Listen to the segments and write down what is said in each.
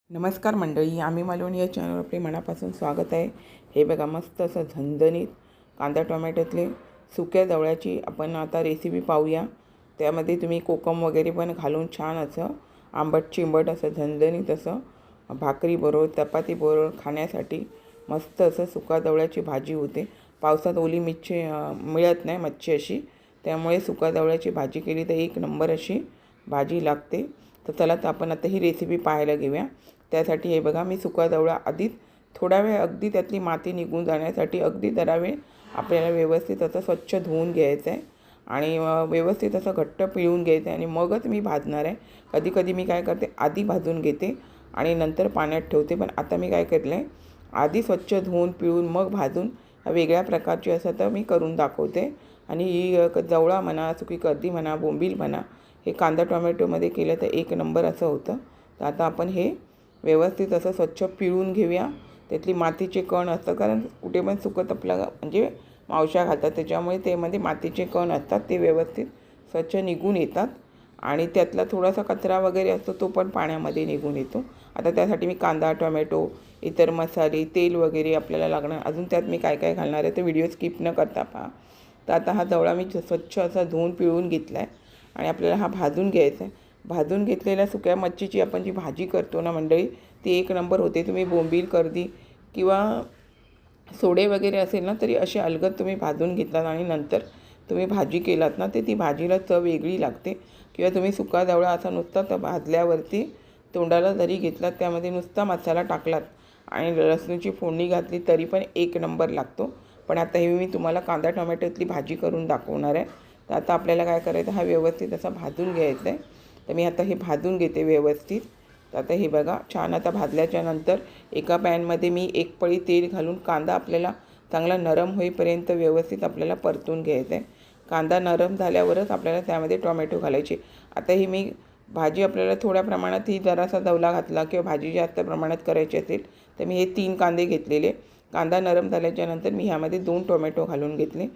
नमस्कार मंडळी, आम्ही मालवणी या चॅनलवर आपले मनापासून स्वागत आहे. हे बघा, मस्त असं झणझणीत कांदा टोमॅटोतले सुक्या जवळ्याची आपण आता रेसिपी पाहूया. त्यामध्ये तुम्ही कोकम वगैरे पण घालून छान असं आंबट चिंबट असं झणझणीत असं भाकरीबरोबर चपातीबरोबर खाण्यासाठी मस्त असं सुका जवळ्याची भाजी होते. पावसात ओली मिरची मिळत नाही मच्छी अशी, त्यामुळे सुका जवळ्याची भाजी केली तर एक नंबर अशी भाजी लागते. तर चला, तर आपण आता ही रेसिपी पाहायला घेऊया. त्यासाठी हे बघा, मी सुका जवळा आधीच थोडा वेळ अगदी त्यातली माती निघून जाण्यासाठी अगदी जरा वेळ आपल्याला व्यवस्थित असं स्वच्छ धुवून घ्यायचं आहे आणि व्यवस्थित असं घट्ट पिळून घ्यायचं आहे आणि मगच मी भाजणार आहे. कधी कधी मी काय करते, आधी भाजून घेते आणि नंतर पाण्यात ठेवते, पण आता मी काय केलं आहे, आधी स्वच्छ धुवून पिळून मग भाजून वेगळ्या प्रकारची असं तर मी करून दाखवते. आणि ही जवळा म्हणा, सुकी कर्दी म्हणा, बोंबील म्हणा, हे कांदा टोमॅटोमध्ये केलं तर एक नंबर असं होतं. तर आता आपण हे व्यवस्थित असं स्वच्छ पिळून घेऊया. त्यातली मातीचे कण असतात, कारण कुठे पण सुकत आपलं म्हणजे मावशा घालतात, त्याच्यामुळे त्यामध्ये मातीचे कण असतात, ते व्यवस्थित स्वच्छ निघून येतात आणि त्यातला थोडासा कचरा वगैरे असतो तो पण पाण्यामध्ये निघून येतो. आता त्यासाठी मी कांदा टोमॅटो, इतर मसाले, तेल वगैरे आपल्याला लागणार. अजून त्यात मी काय काय घालणार आहे ते व्हिडिओ स्किप न करता पहा. तर आता हा जवळा मी स्वच्छ असा धुवून पिळून घेतला आहे आणि आपल्याला हा भाजून घ्यायचा आहे. भाजून घेतलेल्या सुक्या मच्छीची आपण जी भाजी करतो ना मंडळी, ती एक नंबर होते. तुम्ही बोंबील कर्दी किंवा सोडे वगैरे असेल ना, तरी असे अलगद तुम्ही भाजून घेतलात आणि नंतर तुम्ही भाजी केलात ना, ते ती भाजीला चव वेगळी लागते. किंवा तुम्ही सुका जवळा असा नुसता तर भाजल्यावरती तोंडाला जरी घेतलात, त्यामध्ये नुसता मसाला टाकलात आणि लसणीची फोडणी घातली तरी पण एक नंबर लागतो. पण आता हे मी तुम्हाला कांदा टोमॅटोतली भाजी करून दाखवणार आहे. तर आता आपल्याला काय करायचं, हा व्यवस्थित असा भाजून घ्यायचा आहे. तर मी आता हे भाजून घेते व्यवस्थित. तर आता हे बघा, छान आता भाजल्याच्या नंतर एका पॅनमध्ये मी एक पळी तेल घालून कांदा आपल्याला चांगला नरम होईपर्यंत व्यवस्थित आपल्याला परतून घ्यायचं आहे. कांदा नरम झाल्यावरच आपल्याला त्यामध्ये टोमॅटो घालायचे. आता ही मी भाजी आपल्याला थोड्या प्रमाणात ही जरासा जवला घातला किंवा भाजी जास्त प्रमाणात करायची असेल तर मी हे 3 कांदे घेतलेले. कांदा नरम झाल्याच्यानंतर मी ह्यामध्ये 2 टोमॅटो घालून घेतले.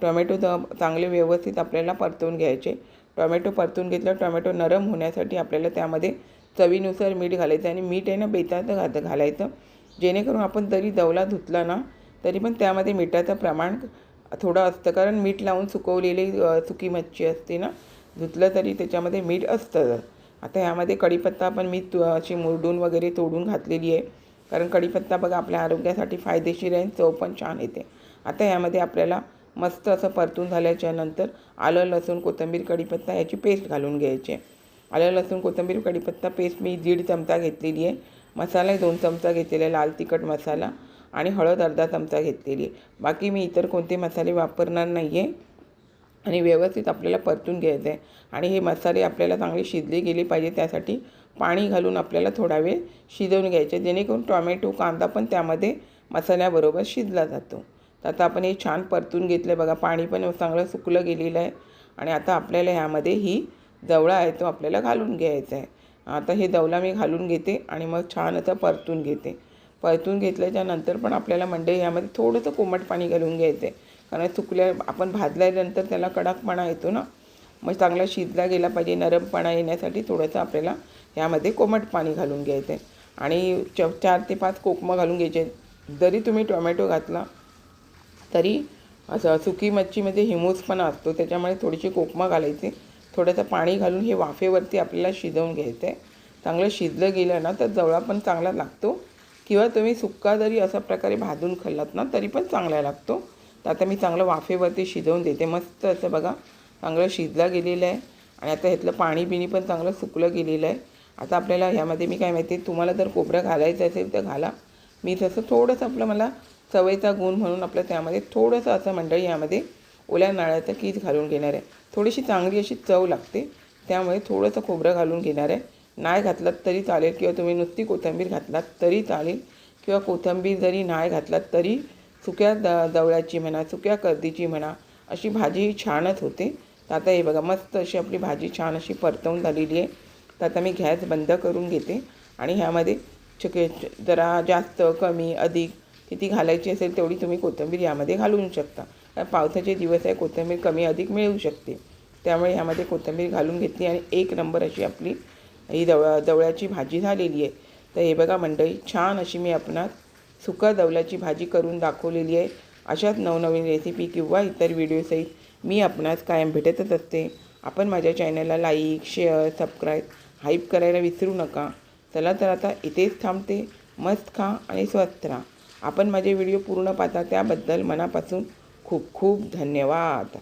टोमॅटो चांगले व्यवस्थित आपल्याला परतून घ्यायचे. टोमॅटो परतून घेतलं. टोमॅटो नरम होण्यासाठी आपल्याला त्यामध्ये चवीनुसार मीठ घालायचं आणि मीठ आहे ना बेताचं घालायचं, जेणेकरून आपण जरी जवला धुतला ना तरी पण त्यामध्ये मिठाचं प्रमाण थोडं असतं, कारण मीठ लावून सुकवलेली सुकी मच्छी असते ना, धुतलं तरी त्याच्यामध्ये मीठ असतं. आता ह्यामध्ये कढीपत्ता पण मी अशी मुरडून वगैरे तोडून घातलेली आहे, कारण कढीपत्ता बघा आपल्या आरोग्यासाठी फायदेशीर आहे, चव पण छान येते. आता ह्यामध्ये आपल्याला मस्त असं परतून झाल्याच्यानंतर आलं लसूण कोथिंबीर कढीपत्ता याची पेस्ट घालून घ्यायची. आलं लसूण कोथिंबीर कढीपत्ता पेस्ट मी 1.5 चमचा घेतलेली आहे. मसाला 2 चमचा घेतलेला आहे, लाल तिखट मसाला, आणि हळद अर्धा चमचा घेतलेली आहे. बाकी मी इतर कोणते मसाले वापरणार नाही आहे. आणि व्यवस्थित आपल्याला परतून घ्यायचं आहे. आणि हे मसाले आपल्याला चांगले शिजले गेले पाहिजे, त्यासाठी पाणी घालून आपल्याला थोडा वेळ शिजवून घ्यायचे, जेणेकरून टोमॅटो कांदा पण त्यामध्ये मसाल्याबरोबर शिजला जातो. तर आता आपण हे छान परतून घेतलं बघा, पाणी पण चांगलं सुकलं गेलेलं आहे. आणि आता आपल्याला ह्यामध्ये ही जवळा आहे तो आपल्याला घालून घ्यायचा आहे. आता हे जवळा मी घालून घेते आणि मग छान असं परतून घेते. परतून घेतल्याच्या नंतर पण आपल्याला मंडई यामध्ये थोडंसं कोमट पाणी घालून घ्यायचं आहे, कारण सुकल्या आपण भाजल्यानंतर त्याला कडकपणा येतो ना, मग चांगला शिजला गेला पाहिजे. नरमपणा येण्यासाठी थोडंसं आपल्याला ह्यामध्ये कोमट पाणी घालून घ्यायचं आहे आणि 4 ते 5 कोकमं घालून घ्यायचे. जरी तुम्ही टोमॅटो घातला तरी असं सुकी मच्छीमध्ये हिमूसपणा असतो, त्याच्यामुळे थोडीशी कोकमं घालायची. थोडंसं पाणी घालून हे वाफेवरती आपल्याला शिजवून घ्यायचं आहे. चांगलं शिजलं गेलं ना तर जवळा पण चांगला लागतो, किंवा तुम्ही सुक्का जरी अशा प्रकारे भाजून खाल्लात ना तरी पण चांगला लागतो. तर आता मी चांगलं वाफेवरती शिजवून देते. मस्त असं बघा चांगलं शिजलं गेलेलं आहे आणि आता ह्यातलं पाणी बिणी पण चांगलं सुकलं गेलेलं आहे. आता आपल्याला ह्यामध्ये मी काय माहिती, तुम्हाला जर खोबरं घालायचं असेल तर घाला. मी तसं थोडंसं आपलं मला सवयीचा गुण म्हणून आपलं त्यामध्ये थोडंसं असं मंडळी यामध्ये ओल्या नारळाचं कीस घालून घेणार आहे. थोडीशी चांगली अशी चव लागते, त्यामुळे थोडंसं खोबरं घालून घेणार आहे. नाही घातलात तरी चालेल, किंवा तुम्ही नुसती कोथिंबीर घातलात तरी चालेल, किंवा कोथिंबीर जरी नाही घातलात तरी सुक्या जवळ्याची म्हणा, सुक्या कर्दीची म्हणा, अशी भाजी छानच होते. तर आता हे बघा, मस्त अशी आपली भाजी छान अशी परतवून झालेली आहे. तर आता मी गॅस बंद करून घेते आणि ह्यामध्ये जरा जास्त कमी अधिक किती घालायची असेल तेवढी तुम्ही कोथिंबीर यामध्ये घालून शकता. कारण पावसाचे दिवस आहे, कोथिंबीर कमी अधिक मिळू शकते, त्यामुळे ह्यामध्ये कोथिंबीर घालून घेतली आणि एक नंबर अशी आपली ही जवळ्याची भाजी झालेली आहे. तर हे बघा मंडळी, छान अशी मी आपणास सुक्या दवल्याची भाजी करून दाखवलेली आहे. अशाच नवनवीन रेसिपी किंवा इतर व्हिडिओसहित मी आपणास कायम भेटतच असते. आपण माझ्या चॅनलला लाईक, शेअर, सबस्क्राईब, हाईप करायला विसरू नका. चला तर आता इथेच थांबते. मस्त खा आणि स्वस्थ राहा. आपण माझे व्हिडिओ पूर्ण पाहता त्याबद्दल मनापासून खूप खूप धन्यवाद.